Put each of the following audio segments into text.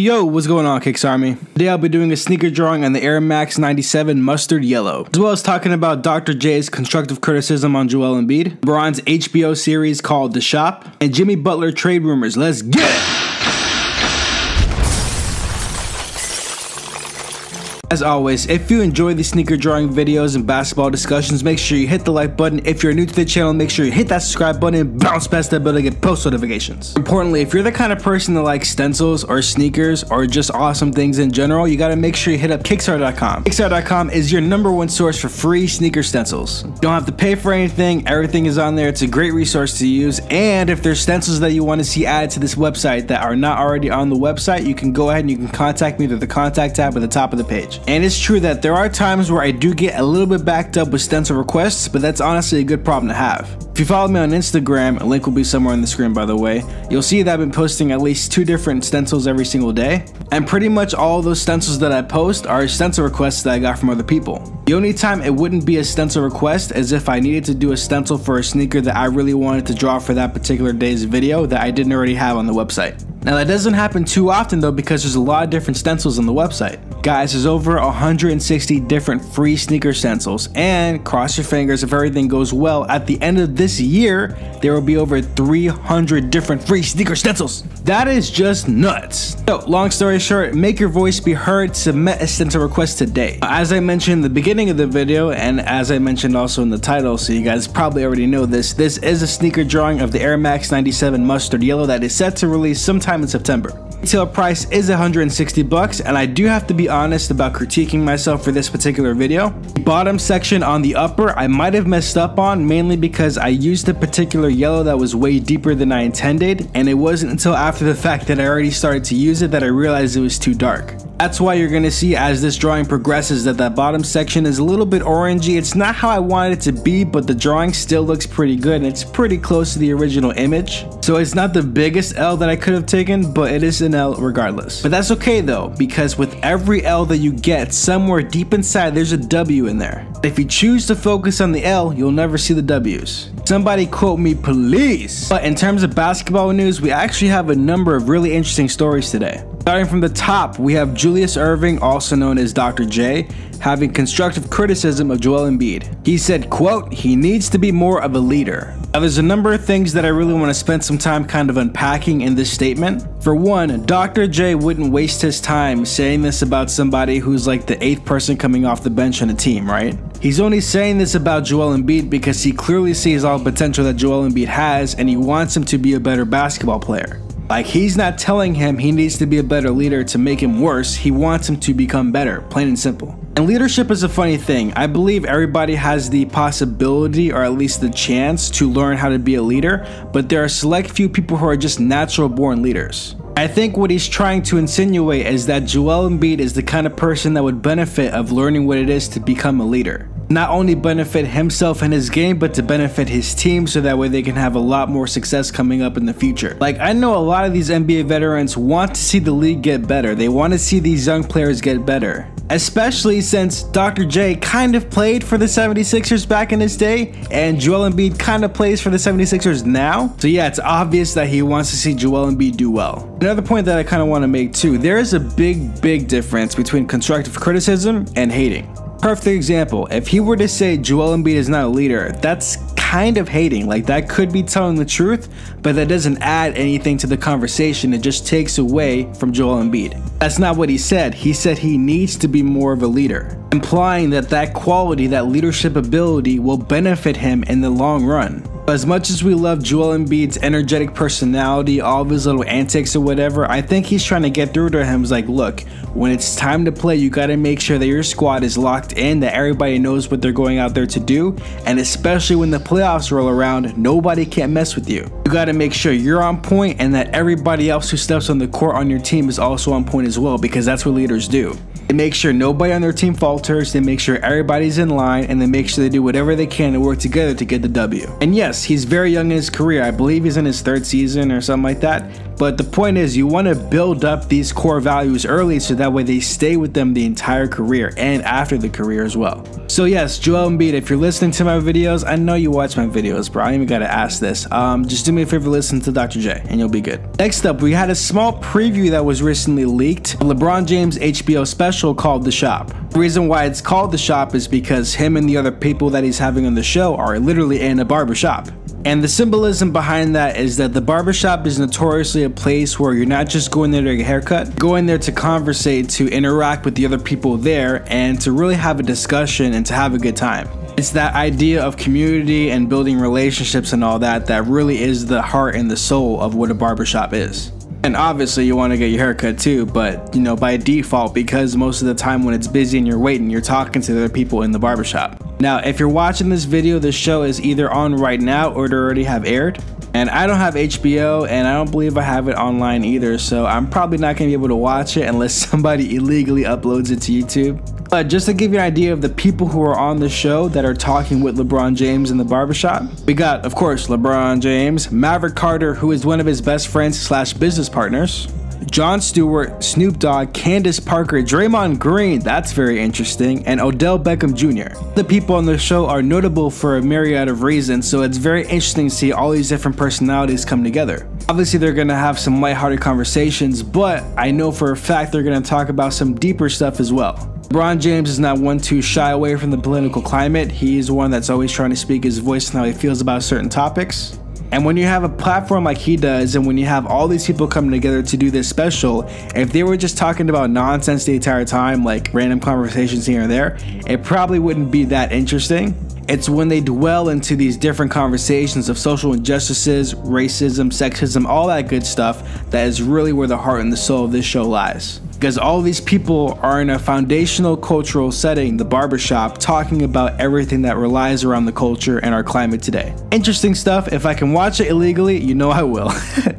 Yo, what's going on, Kicks Army? Today I'll be doing a sneaker drawing on the Air Max 97 Mustard Yellow, as well as talking about Dr. J's constructive criticism on Joel Embiid, LeBron's HBO series called The Shop, and Jimmy Butler trade rumors. Let's get it! As always, if you enjoy these sneaker drawing videos and basketball discussions, make sure you hit the like button. If you're new to the channel, make sure you hit that subscribe button and bounce past that bell to get post notifications. Importantly, if you're the kind of person that likes stencils or sneakers or just awesome things in general, you gotta make sure you hit up KicksArt.com. KicksArt.com is your #1 source for free sneaker stencils. You don't have to pay for anything, everything is on there. It's a great resource to use, and if there's stencils that you want to see added to this website that are not already on the website, you can go ahead and you can contact me through the contact tab at the top of the page. And it's true that there are times where I do get a little bit backed up with stencil requests, but that's honestly a good problem to have. If you follow me on Instagram, a link will be somewhere on the screen by the way, you'll see that I've been posting at least 2 different stencils every single day. And pretty much all those stencils that I post are stencil requests that I got from other people. The only time it wouldn't be a stencil request is if I needed to do a stencil for a sneaker that I really wanted to draw for that particular day's video that I didn't already have on the website. Now that doesn't happen too often though, because there's a lot of different stencils on the website. Guys, there's over 160 different free sneaker stencils, and cross your fingers if everything goes well, at the end of this year, there will be over 300 different free sneaker stencils. That is just nuts. So, long story short, make your voice be heard, submit a stencil request today. As I mentioned in the beginning of the video, and as I mentioned also in the title, so you guys probably already know this is a sneaker drawing of the Air Max 97 Mustard Yellow that is set to release sometime in September. Retail price is 160 bucks, and I do have to be honest about critiquing myself for this particular video. The bottom section on the upper I might have messed up on, mainly because I used a particular yellow that was way deeper than I intended, and it wasn't until after the fact that I already started to use it that I realized it was too dark. That's why you're gonna see as this drawing progresses that bottom section is a little bit orangey. It's not how I wanted it to be, but the drawing still looks pretty good and it's pretty close to the original image. So it's not the biggest L that I could have taken, but it is an L regardless. But that's okay though, because with every L that you get, somewhere deep inside there's a W in there. If you choose to focus on the L, you'll never see the W's. Somebody quote me please. But in terms of basketball news, we actually have a number of really interesting stories today. Starting from the top, we have Julius Erving, also known as Dr. J, having constructive criticism of Joel Embiid. He said, quote, "He needs to be more of a leader." Now there's a number of things that I really want to spend some time kind of unpacking in this statement. For one, Dr. J wouldn't waste his time saying this about somebody who's like the 8th person coming off the bench on a team, right? He's only saying this about Joel Embiid because he clearly sees all the potential that Joel Embiid has and he wants him to be a better basketball player. Like, he's not telling him he needs to be a better leader to make him worse, he wants him to become better, plain and simple. And leadership is a funny thing. I believe everybody has the possibility, or at least the chance, to learn how to be a leader, but there are select few people who are just natural born leaders. I think what he's trying to insinuate is that Joel Embiid is the kind of person that would benefit of learning what it is to become a leader. Not only benefit himself and his game, but to benefit his team so that way they can have a lot more success coming up in the future. Like, I know a lot of these NBA veterans want to see the league get better. They want to see these young players get better. Especially since Dr. J kind of played for the 76ers back in his day, and Joel Embiid kind of plays for the 76ers now. So yeah, it's obvious that he wants to see Joel Embiid do well. Another point that I kind of want to make too, there is a big difference between constructive criticism and hating. Perfect example, if he were to say Joel Embiid is not a leader, that's kind of hating. Like, that could be telling the truth, but that doesn't add anything to the conversation. It just takes away from Joel Embiid. That's not what he said. He said he needs to be more of a leader, implying that that quality, that leadership ability, will benefit him in the long run. As much as we love Joel Embiid's energetic personality, all of his little antics or whatever, I think he's trying to get through to him. He's like, look, when it's time to play, you got to make sure that your squad is locked in, that everybody knows what they're going out there to do, and especially when the playoffs roll around, nobody can mess with you. You got to make sure you're on point and that everybody else who steps on the court on your team is also on point as well, because that's what leaders do. They make sure nobody on their team falters, they make sure everybody's in line, and they make sure they do whatever they can to work together to get the W. And yes, yes, he's very young in his career. I believe he's in his 3rd season or something like that. But the point is, you want to build up these core values early so that way they stay with them the entire career and after the career as well. So yes, Joel Embiid, if you're listening to my videos, I know you watch my videos, bro. I ain't even gotta ask this. Just do me a favor, listen to Dr. J and you'll be good. Next up, we had a small preview that was recently leaked. LeBron James HBO special called The Shop. The reason why it's called The Shop is because him and the other people that he's having on the show are literally in a barbershop. And the symbolism behind that is that the barbershop is notoriously a place where you're not just going there to get a haircut, going there to conversate, to interact with the other people there, and to really have a discussion and to have a good time. It's that idea of community and building relationships and all that that really is the heart and the soul of what a barbershop is. And obviously you want to get your haircut too, but you know, by default, because most of the time when it's busy and you're waiting, you're talking to the other people in the barbershop. Now, if you're watching this video, the show is either on right now or it already have aired. And I don't have HBO, and I don't believe I have it online either, so I'm probably not going to be able to watch it unless somebody illegally uploads it to YouTube. But just to give you an idea of the people who are on the show that are talking with LeBron James in the barbershop, we got, of course, LeBron James, Maverick Carter, who is one of his best friends / business partners, Jon Stewart, Snoop Dogg, Candace Parker, Draymond Green, that's very interesting, and Odell Beckham Jr. The people on the show are notable for a myriad of reasons, so it's very interesting to see all these different personalities come together. Obviously, they're gonna have some lighthearted conversations, but I know for a fact they're gonna talk about some deeper stuff as well. LeBron James is not one to shy away from the political climate. He's one that's always trying to speak his voice and how he feels about certain topics. And when you have a platform like he does, and when you have all these people coming together to do this special, if they were just talking about nonsense the entire time, like random conversations here and there, it probably wouldn't be that interesting. It's when they dwell into these different conversations of social injustices, racism, sexism, all that good stuff, that is really where the heart and the soul of this show lies. Because all these people are in a foundational cultural setting, the barbershop, talking about everything that relies around the culture and our climate today. Interesting stuff. If I can watch it illegally, you know I will.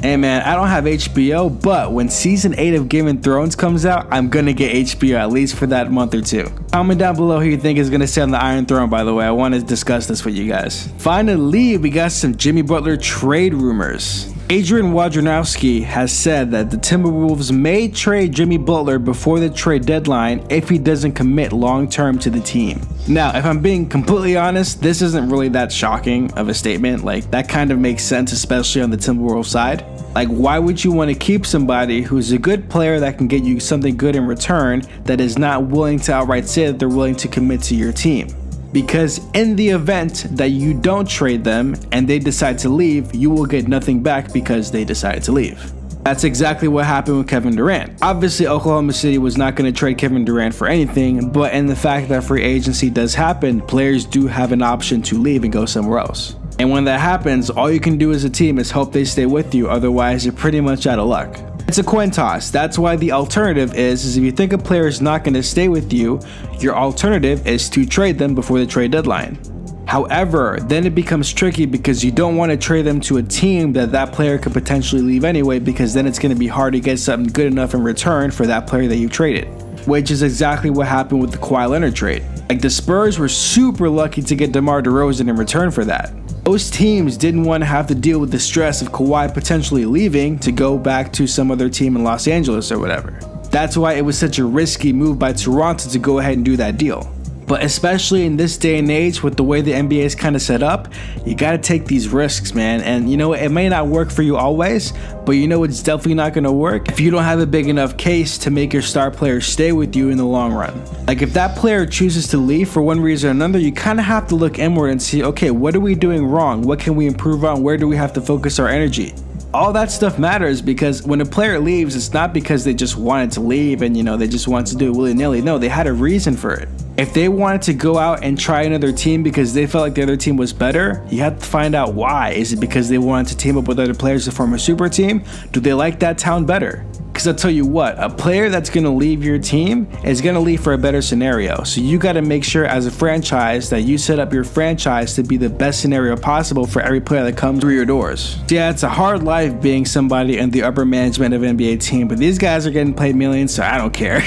Hey man, I don't have HBO, but when season 8 of Game of Thrones comes out, I'm gonna get HBO at least for that month or two. Comment down below who you think is gonna sit on the Iron Throne, by the way. I want to discuss this with you guys. Finally, we got some Jimmy Butler trade rumors. Adrian Wojnarowski has said that the Timberwolves may trade Jimmy Butler before the trade deadline if he doesn't commit long-term to the team. Now, if I'm being completely honest, this isn't really that shocking of a statement. Like, that kind of makes sense, especially on the Timberwolves side. Like, why would you want to keep somebody who's a good player that can get you something good in return that is not willing to outright say that they're willing to commit to your team? Because in the event that you don't trade them and they decide to leave, you will get nothing back because they decided to leave. That's exactly what happened with Kevin Durant. Obviously, Oklahoma City was not going to trade Kevin Durant for anything, but in the fact that free agency does happen, players do have an option to leave and go somewhere else. And when that happens, all you can do as a team is hope they stay with you, otherwise you're pretty much out of luck. It's a coin toss. That's why the alternative is if you think a player is not going to stay with you, your alternative is to trade them before the trade deadline. However, then it becomes tricky because you don't want to trade them to a team that player could potentially leave anyway, because then it's going to be hard to get something good enough in return for that player that you traded. Which is exactly what happened with the Kawhi Leonard trade. Like, the Spurs were super lucky to get DeMar DeRozan in return for that. Most teams didn't want to have to deal with the stress of Kawhi potentially leaving to go back to some other team in Los Angeles or whatever. That's why it was such a risky move by Toronto to go ahead and do that deal. But especially in this day and age with the way the NBA is kind of set up, you got to take these risks, man. And you know, it may not work for you always, but you know it's definitely not going to work if you don't have a big enough case to make your star player stay with you in the long run. Like, if that player chooses to leave for one reason or another, you kind of have to look inward and see, okay, what are we doing wrong? What can we improve on? Where do we have to focus our energy? All that stuff matters, because when a player leaves, it's not because they just wanted to leave and, you know, they just wanted to do it willy-nilly. No, they had a reason for it. If they wanted to go out and try another team because they felt like the other team was better, you have to find out why. Is it because they wanted to team up with other players to form a super team? Do they like that town better? Because I'll tell you what, a player that's going to leave your team is going to leave for a better scenario. So you got to make sure as a franchise that you set up your franchise to be the best scenario possible for every player that comes through your doors. So yeah, it's a hard life being somebody in the upper management of an NBA team, but these guys are getting paid millions, so I don't care.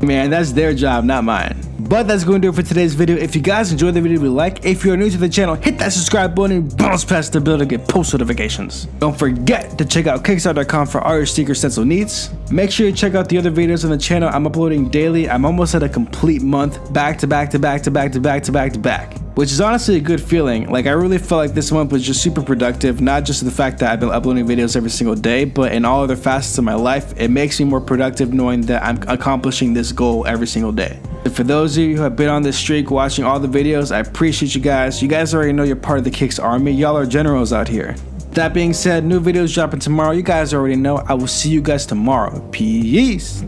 Man, that's their job, not mine. But that's going to do it for today's video. If you guys enjoyed the video, leave a like. If you're new to the channel, hit that subscribe button and bounce past the bell to get post notifications. Don't forget to check out KicksArt.com for all your sticker stencil needs. Make sure you check out the other videos on the channel. I'm uploading daily. I'm almost at a complete month, back to back, which is honestly a good feeling. Like, I really felt like this month was just super productive, not just the fact that I've been uploading videos every single day, but in all other facets of my life. It makes me more productive knowing that I'm accomplishing this goal every single day. And for those of you who have been on this streak watching all the videos, I appreciate you guys. You guys already know you're part of the Kicks Army. Y'all are generals out here. That being said, new videos dropping tomorrow. You guys already know. I will see you guys tomorrow. Peace.